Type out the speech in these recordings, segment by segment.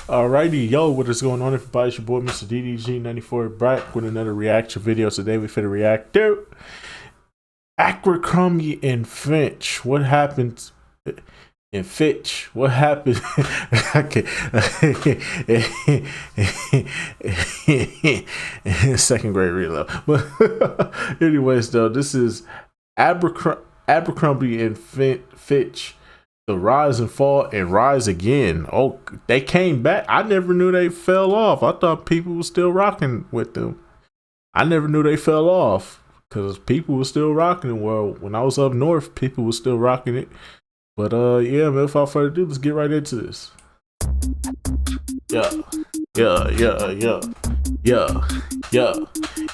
Alrighty, yo, what is going on, everybody? It's your boy, Mr. DDG94, back with another reaction video. Today, we finna react to Abercrombie and Fitch. What happened in Fitch? What happened? Okay. Second grade reload. But, anyways, though, this is Abercrombie and Fitch. The rise and fall and rise again. Oh, they came back. I never knew they fell off. I thought people were still rocking with them. I never knew they fell off because people were still rocking it. Well, when I was up north, people were still rocking it. But yeah, man, without further ado, let's get right into this. Yeah, yeah, yeah, yeah, yeah, yeah,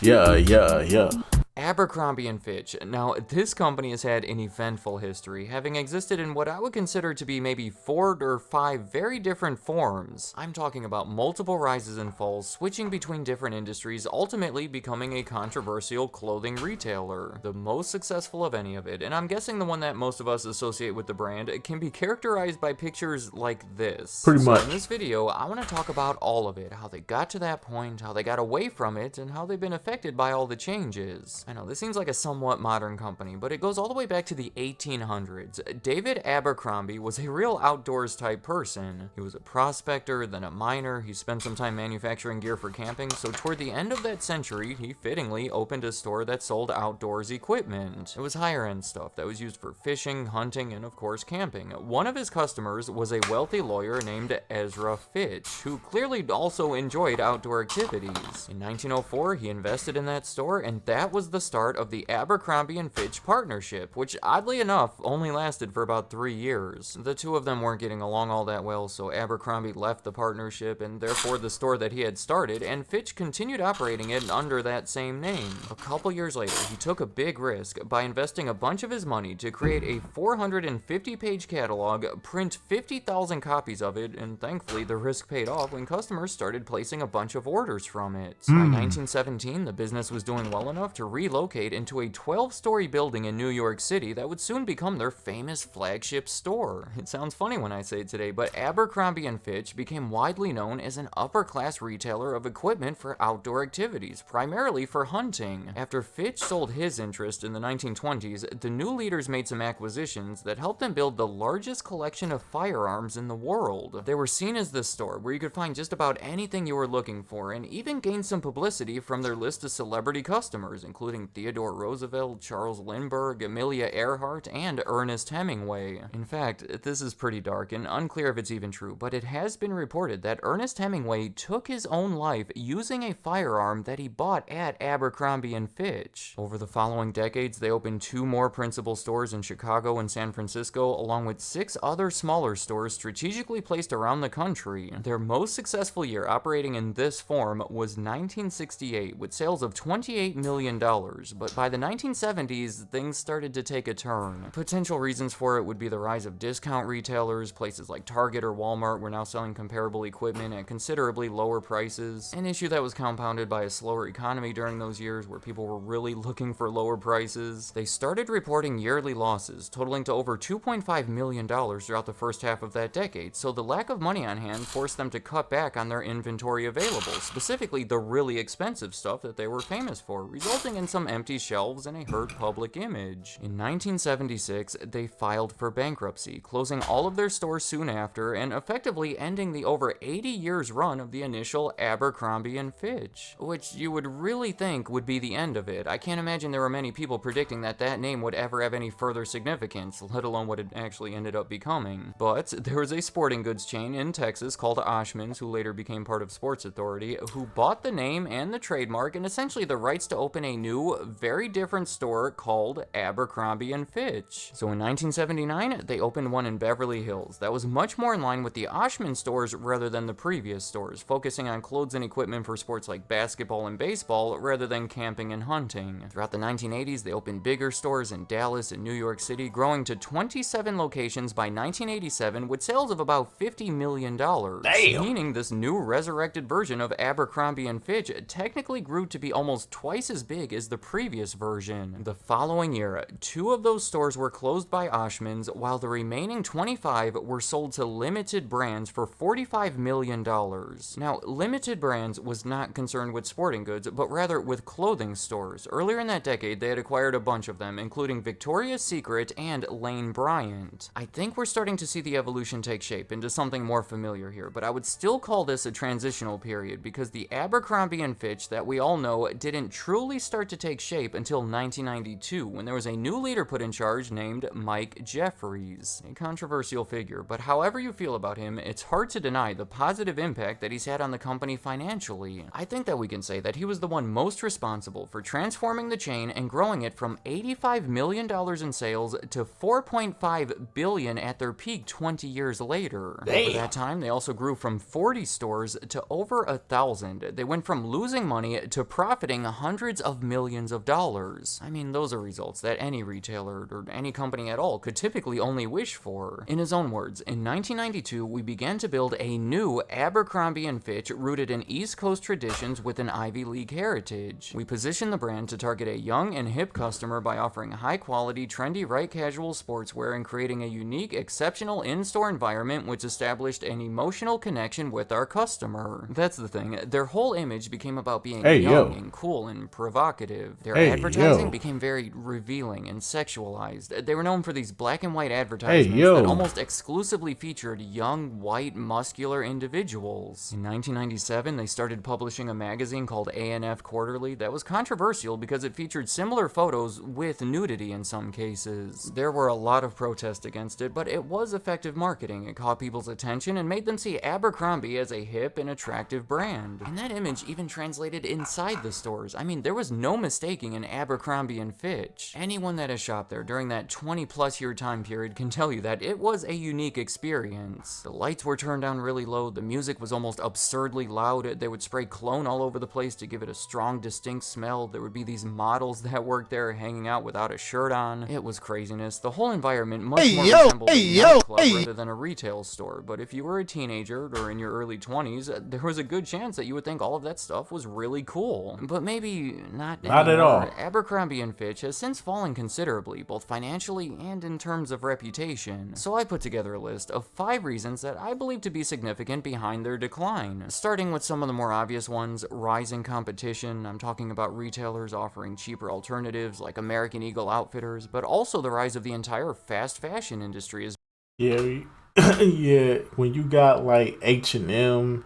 yeah, yeah, yeah. Abercrombie & Fitch. Now, this company has had an eventful history, having existed in what I would consider to be maybe 4 or 5 very different forms. I'm talking about multiple rises and falls, switching between different industries, ultimately becoming a controversial clothing retailer. The most successful of any of it, and I'm guessing the one that most of us associate with the brand, can be characterized by pictures like this. Pretty much. In this video, I want to talk about all of it, how they got to that point, how they got away from it, and how they've been affected by all the changes. I know, this seems like a somewhat modern company, but it goes all the way back to the 1800s. David Abercrombie was a real outdoors type person. He was a prospector, then a miner. He spent some time manufacturing gear for camping, so toward the end of that century, he fittingly opened a store that sold outdoors equipment. It was higher-end stuff that was used for fishing, hunting, and of course camping. One of his customers was a wealthy lawyer named Ezra Fitch, who clearly also enjoyed outdoor activities. In 1904, he invested in that store, and that was the start of the Abercrombie and Fitch partnership, which oddly enough only lasted for about 3 years. The two of them weren't getting along all that well, so Abercrombie left the partnership and therefore the store that he had started, and Fitch continued operating it under that same name. A couple years later, he took a big risk by investing a bunch of his money to create a 450-page catalog, print 50,000 copies of it, and thankfully the risk paid off when customers started placing a bunch of orders from it. By 1917, the business was doing well enough to relocate into a 12-story building in New York City that would soon become their famous flagship store. It sounds funny when I say it today, but Abercrombie & Fitch became widely known as an upper-class retailer of equipment for outdoor activities, primarily for hunting. After Fitch sold his interest in the 1920s, the new leaders made some acquisitions that helped them build the largest collection of firearms in the world. They were seen as the store where you could find just about anything you were looking for, and even gained some publicity from their list of celebrity customers, including Theodore Roosevelt, Charles Lindbergh, Amelia Earhart, and Ernest Hemingway. In fact, this is pretty dark and unclear if it's even true, but it has been reported that Ernest Hemingway took his own life using a firearm that he bought at Abercrombie & Fitch. Over the following decades, they opened 2 more principal stores in Chicago and San Francisco, along with 6 other smaller stores strategically placed around the country. Their most successful year operating in this form was 1968, with sales of $28 million. But by the 1970s, things started to take a turn. Potential reasons for it would be the rise of discount retailers. Places like Target or Walmart were now selling comparable equipment at considerably lower prices, an issue that was compounded by a slower economy during those years where people were really looking for lower prices. They started reporting yearly losses, totaling to over $2.5 million throughout the first half of that decade, so the lack of money on hand forced them to cut back on their inventory available, specifically the really expensive stuff that they were famous for, resulting in some empty shelves and a hurt public image. In 1976, they filed for bankruptcy, closing all of their stores soon after and effectively ending the over 80 years run of the initial Abercrombie & Fitch, which you would really think would be the end of it. I can't imagine there were many people predicting that that name would ever have any further significance, let alone what it actually ended up becoming. But there was a sporting goods chain in Texas called Oshman's, who later became part of Sports Authority, who bought the name and the trademark and essentially the rights to open a new, very different store called Abercrombie & Fitch. So in 1979, they opened one in Beverly Hills that was much more in line with the Oshman stores rather than the previous stores, focusing on clothes and equipment for sports like basketball and baseball rather than camping and hunting. Throughout the 1980s, they opened bigger stores in Dallas and New York City, growing to 27 locations by 1987 with sales of about $50 million. Damn. Meaning this new resurrected version of Abercrombie & Fitch technically grew to be almost twice as big as the the previous version. The following year, 2 of those stores were closed by Oshman's, while the remaining 25 were sold to Limited Brands for $45 million. Now, Limited Brands was not concerned with sporting goods, but rather with clothing stores. Earlier in that decade, they had acquired a bunch of them, including Victoria's Secret and Lane Bryant. I think we're starting to see the evolution take shape into something more familiar here, but I would still call this a transitional period because the Abercrombie and Fitch that we all know didn't truly start to take shape until 1992, when there was a new leader put in charge named Mike Jeffries. A controversial figure, but however you feel about him, it's hard to deny the positive impact that he's had on the company financially. I think that we can say that he was the one most responsible for transforming the chain and growing it from $85 million in sales to $4.5 billion at their peak 20 years later. Damn. Over that time, they also grew from 40 stores to over 1,000. They went from losing money to profiting hundreds of millions of dollars. I mean, those are results that any retailer or any company at all could typically only wish for. In his own words, in 1992, we began to build a new Abercrombie & Fitch rooted in East Coast traditions with an Ivy League heritage. We positioned the brand to target a young and hip customer by offering high-quality, trendy, right casual sportswear and creating a unique, exceptional in-store environment which established an emotional connection with our customer. That's the thing, their whole image became about being young and cool and provocative. Their advertising became very revealing and sexualized. They were known for these black and white advertisements that almost exclusively featured young, white, muscular individuals. In 1997, they started publishing a magazine called A&F Quarterly that was controversial because it featured similar photos with nudity in some cases. There were a lot of protests against it, but it was effective marketing. It caught people's attention and made them see Abercrombie as a hip and attractive brand. And that image even translated inside the stores. I mean, there was no mistaking an Abercrombie & Fitch. Anyone that has shopped there during that 20-plus year time period can tell you that it was a unique experience. The lights were turned down really low, the music was almost absurdly loud, they would spray cologne all over the place to give it a strong, distinct smell, there would be these models that worked there hanging out without a shirt on. It was craziness. The whole environment much more resembled a nightclub rather than a retail store, but if you were a teenager or in your early 20s, there was a good chance that you would think all of that stuff was really cool. But maybe not at all. Abercrombie & Fitch has since fallen considerably, both financially and in terms of reputation. So I put together a list of 5 reasons that I believe to be significant behind their decline. Starting with some of the more obvious ones, rising competition. I'm talking about retailers offering cheaper alternatives like American Eagle Outfitters, but also the rise of the entire fast fashion industry as yeah, when you got like H&M,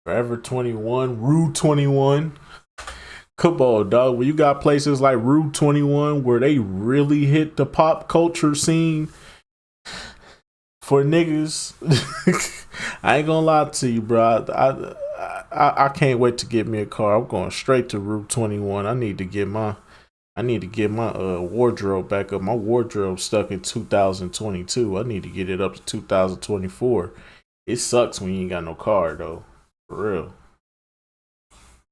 Forever 21, Rue 21, come on, dog. When you got places like Rue 21 where they really hit the pop culture scene for niggas, I ain't gonna lie to you, bro. I can't wait to get me a car. I'm going straight to Rue 21. I need to get my wardrobe back up. My wardrobe stuck in 2022. I need to get it up to 2024. It sucks when you ain't got no car though. For real.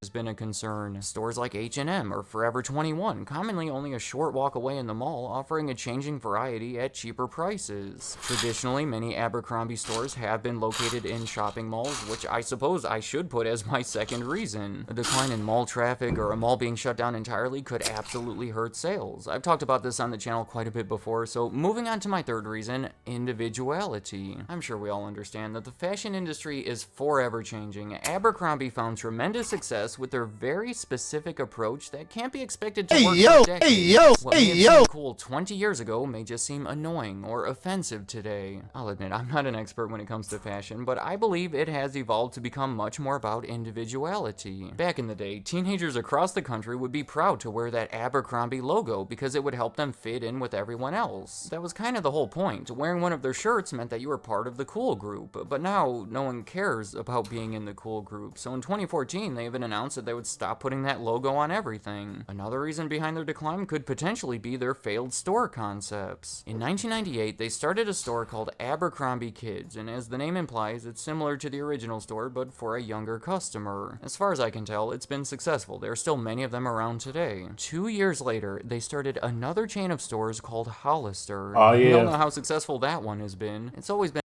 has been a concern. Stores like H&M or Forever 21, commonly only a short walk away in the mall, offering a changing variety at cheaper prices. Traditionally, many Abercrombie stores have been located in shopping malls, which I suppose I should put as my second reason. A decline in mall traffic or a mall being shut down entirely could absolutely hurt sales. I've talked about this on the channel quite a bit before, so moving on to my third reason, individuality. I'm sure we all understand that the fashion industry is forever changing. Abercrombie found tremendous success with their very specific approach that can't be expected to work for decades. What may have seemed cool 20 years ago may just seem annoying or offensive today. I'll admit, I'm not an expert when it comes to fashion, but I believe it has evolved to become much more about individuality. Back in the day, teenagers across the country would be proud to wear that Abercrombie logo because it would help them fit in with everyone else. That was kind of the whole point. Wearing one of their shirts meant that you were part of the cool group, but now no one cares about being in the cool group. So in 2014, they even announced that they would stop putting that logo on everything. Another reason behind their decline could potentially be their failed store concepts. In 1998, they started a store called Abercrombie Kids, and as the name implies, it's similar to the original store, but for a younger customer. As far as I can tell, it's been successful. There are still many of them around today. 2 years later, they started another chain of stores called Hollister. Oh, yeah. I don't know how successful that one has been. It's always been.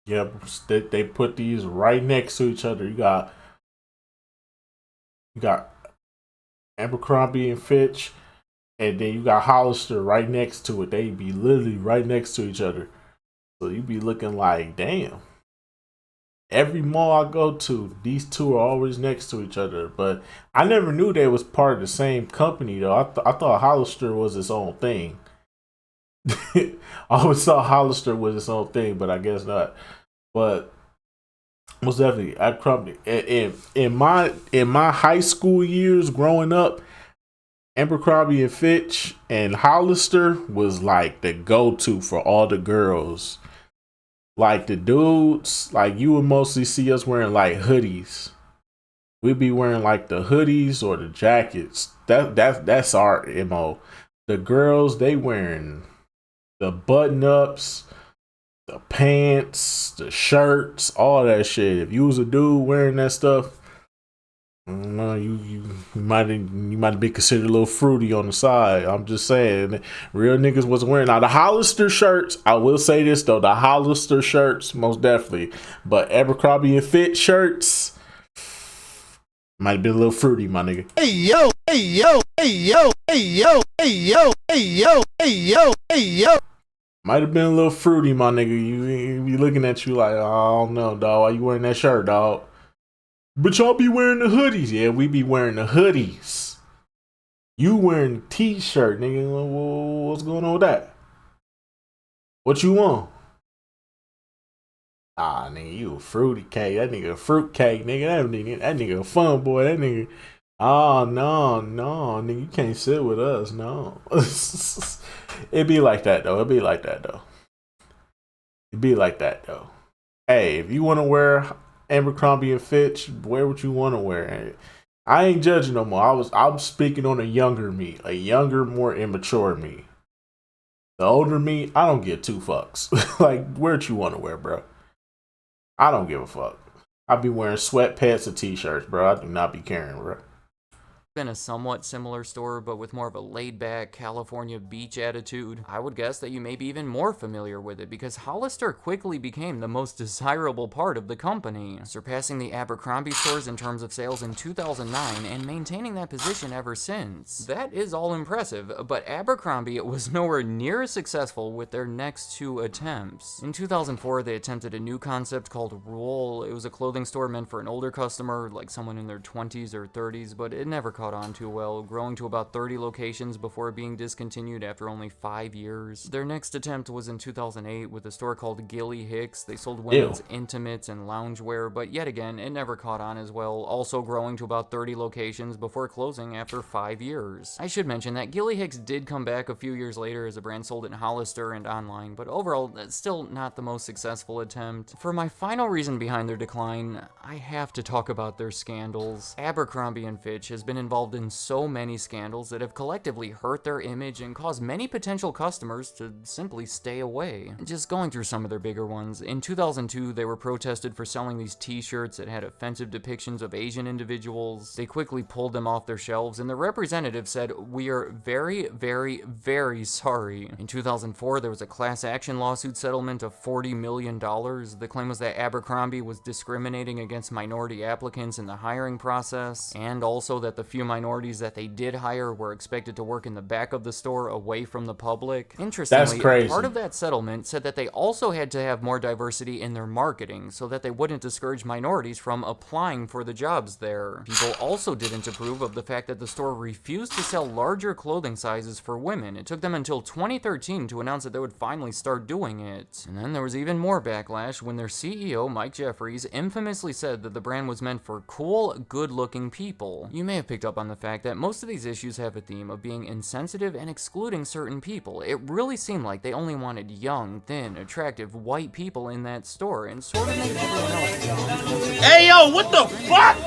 Yep, they put these right next to each other. You got Abercrombie and Fitch, and then you got Hollister right next to it. They be literally right next to each other. So you be looking like, damn. Every mall I go to, these two are always next to each other. But I never knew they was part of the same company though. I thought Hollister was its own thing. I always thought Hollister was its own thing, but I guess not. But most definitely, Abercrombie. In my high school years growing up, Abercrombie and Fitch and Hollister was like the go-to for all the girls. Like the dudes, like you would mostly see us wearing like hoodies. We'd be wearing like the hoodies or the jackets. That's our MO. The girls, they wearing the button ups, the pants, the shirts, all that shit. If you was a dude wearing that stuff, no, you might be considered a little fruity on the side. I'm just saying, real niggas wasn't wearing. Now the Hollister shirts, I will say this though, the Hollister shirts most definitely, but Abercrombie and Fitch shirts might have been a little fruity, my nigga. Hey yo, hey yo, hey yo, hey yo, hey yo, hey yo, hey yo, hey yo. Might have been a little fruity, my nigga. You be looking at you like, oh no, dog, why you wearing that shirt, dog? But y'all be wearing the hoodies. Yeah, we be wearing the hoodies. You wearing the t-shirt, nigga. What's going on with that? What you want? Ah, nigga, you a fruity cake. That nigga a fruit cake, nigga. That nigga a fun boy. That nigga. Oh, no, nigga. You can't sit with us, no. It be like that, though. Hey, if you want to wear Abercrombie and Fitch, wear what you want to wear. I ain't judging no more. I'm speaking on a younger me, a younger, more immature me. The older me, I don't give two fucks. Like, wear what you want to wear, bro. I don't give a fuck. I be wearing sweatpants and t-shirts, bro. I do not be caring, bro. In a somewhat similar store, but with more of a laid-back California beach attitude, I would guess that you may be even more familiar with it because Hollister quickly became the most desirable part of the company, surpassing the Abercrombie stores in terms of sales in 2009 and maintaining that position ever since. That is all impressive, but Abercrombie was nowhere near as successful with their next two attempts. In 2004, they attempted a new concept called Roll. It was a clothing store meant for an older customer, like someone in their 20s or 30s, but it never caught on too well, growing to about 30 locations before being discontinued after only 5 years. Their next attempt was in 2008 with a store called Gilly Hicks. They sold women's intimates and loungewear, but yet again, it never caught on as well, also growing to about 30 locations before closing after 5 years. I should mention that Gilly Hicks did come back a few years later as a brand sold in Hollister and online, but overall, that's still not the most successful attempt. For my final reason behind their decline, I have to talk about their scandals. Abercrombie & Fitch has been involved in so many scandals that have collectively hurt their image and caused many potential customers to simply stay away. Just going through some of their bigger ones, in 2002 they were protested for selling these t-shirts that had offensive depictions of Asian individuals. They quickly pulled them off their shelves and the representative said, "We are very, very, very sorry." In 2004 there was a class action lawsuit settlement of $40 million. The claim was that Abercrombie was discriminating against minority applicants in the hiring process, and also that the few minorities that they did hire were expected to work in the back of the store away from the public. Interestingly, part of that settlement said that they also had to have more diversity in their marketing so that they wouldn't discourage minorities from applying for the jobs there. People also didn't approve of the fact that the store refused to sell larger clothing sizes for women. It took them until 2013 to announce that they would finally start doing it. And then there was even more backlash when their CEO, Mike Jeffries, infamously said that the brand was meant for cool, good-looking people. You may have picked up on the fact that most of these issues have a theme of being insensitive and excluding certain people. It really seemed like they only wanted young, thin, attractive, white people in that store and sort of made everyone else. Hey yo, what the fuck?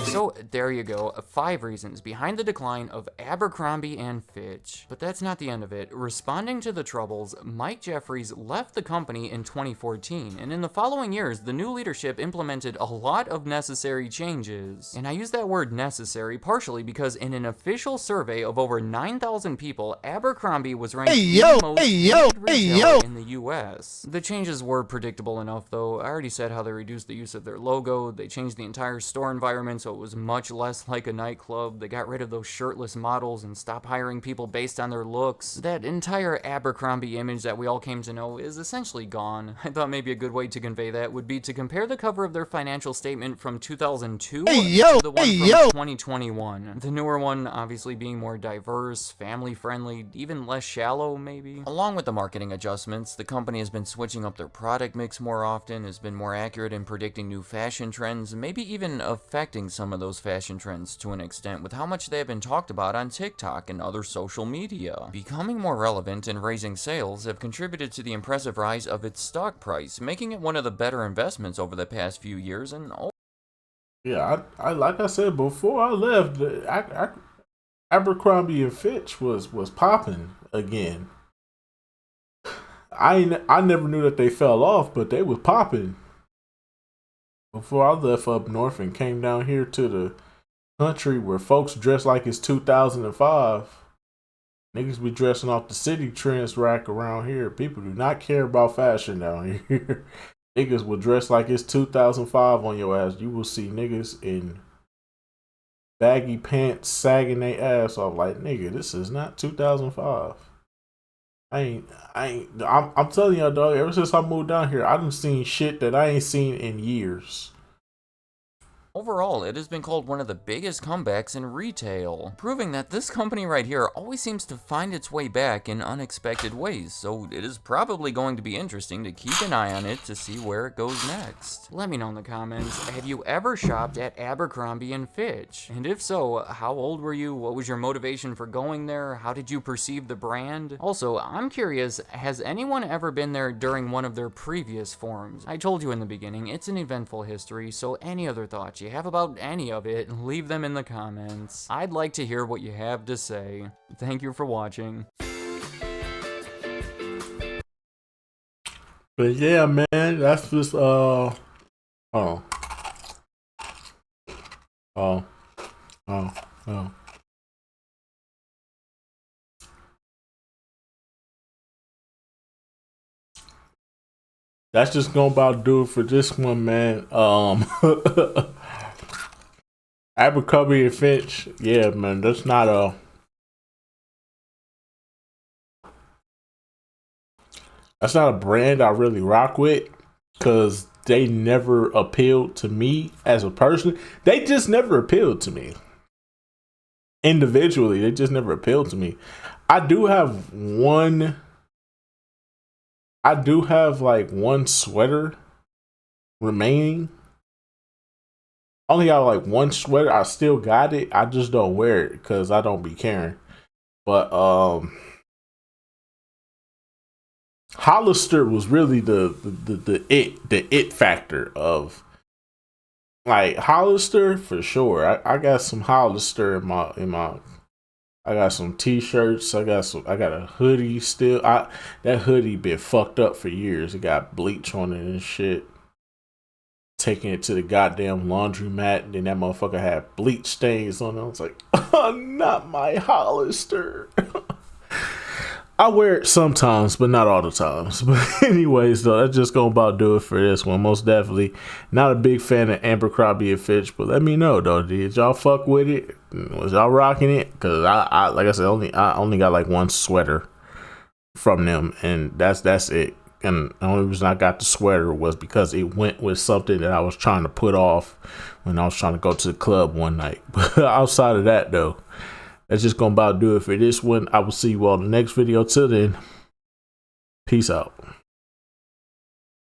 So there you go, 5 reasons behind the decline of Abercrombie and Fitch. But that's not the end of it. Responding to the troubles, Mike Jeffries left the company in 2014, and in the following years, the new leadership implemented a lot of necessary changes. And I use that word necessary partially because in an official survey of over 9,000 people, Abercrombie was ranked the most hated retailer in the US. The changes were predictable enough though. I already said how they reduced the use of their logo, they changed the entire store environment so it was much less like a nightclub. They got rid of those shirtless models and stopped hiring people based on their looks. That entire Abercrombie image that we all came to know is essentially gone. I thought maybe a good way to convey that would be to compare the cover of their financial statement from 2002 to the one from 2021. The newer one obviously being more diverse, family-friendly, even less shallow maybe. Along with the marketing adjustments, the company has been switching up their product mix more often, has been more accurate in predicting new fashion trends, maybe even affecting some of those fashion trends to an extent with how much they have been talked about on TikTok and other social media. Becoming more relevant and raising sales have contributed to the impressive rise of its stock price, making it one of the better investments over the past few years. And yeah, I like I said before I left, Abercrombie and Fitch was popping again. I never knew that they fell off, but they was popping before I left up north and came down here to the country where folks dress like it's 2005. Niggas be dressing off the city trends rack around here. People do not care about fashion down here. Niggas will dress like it's 2005 on your ass. You will see niggas in baggy pants sagging their ass off like, nigga, this is not 2005. I'm telling y'all, dog, ever since I moved down here, I done seen shit that I ain't seen in years. overall, it has been called one of the biggest comebacks in retail, proving that this company right here always seems to find its way back in unexpected ways, so it is probably going to be interesting to keep an eye on it to see where it goes next. Let me know in the comments, have you ever shopped at Abercrombie and Fitch? And if so, how old were you? What was your motivation for going there? How did you perceive the brand? Also, I'm curious, has anyone ever been there during one of their previous forms? I told you in the beginning, it's an eventful history, so any other thoughts you have about any of it, leave them in the comments. I'd like to hear what you have to say. Thank you for watching. But yeah, man, that's just oh. That's just gonna about do it for this one, man. Abercrombie and Fitch, yeah, man, that's not a brand I really rock with, because they never appealed to me as a person. They just never appealed to me. Individually, they just never appealed to me. I do have like one sweater remaining. Only got like one sweater. I still got it. I just don't wear it because I don't be caring. But Hollister was really the it factor of, like, Hollister for sure. I got some Hollister in my I got some t-shirts. I got a hoodie still. That hoodie been fucked up for years. It got bleach on it and shit. Taking it to the goddamn laundromat, and then that motherfucker had bleach stains on it. I was like, oh, not my Hollister. I wear it sometimes, but not all the times. But anyways, though, that's just gonna about do it for this one. Most definitely not a big fan of Abercrombie and Fitch, but let me know though. Did y'all fuck with it? Was y'all rocking it? Cause I like I said, I only got like one sweater from them, and that's it. And the only reason I got the sweater was because it went with something that I was trying to put off when I was trying to go to the club one night. But outside of that, though, that's just gonna about do it for this one. I will see you all in the next video. Till then, peace out.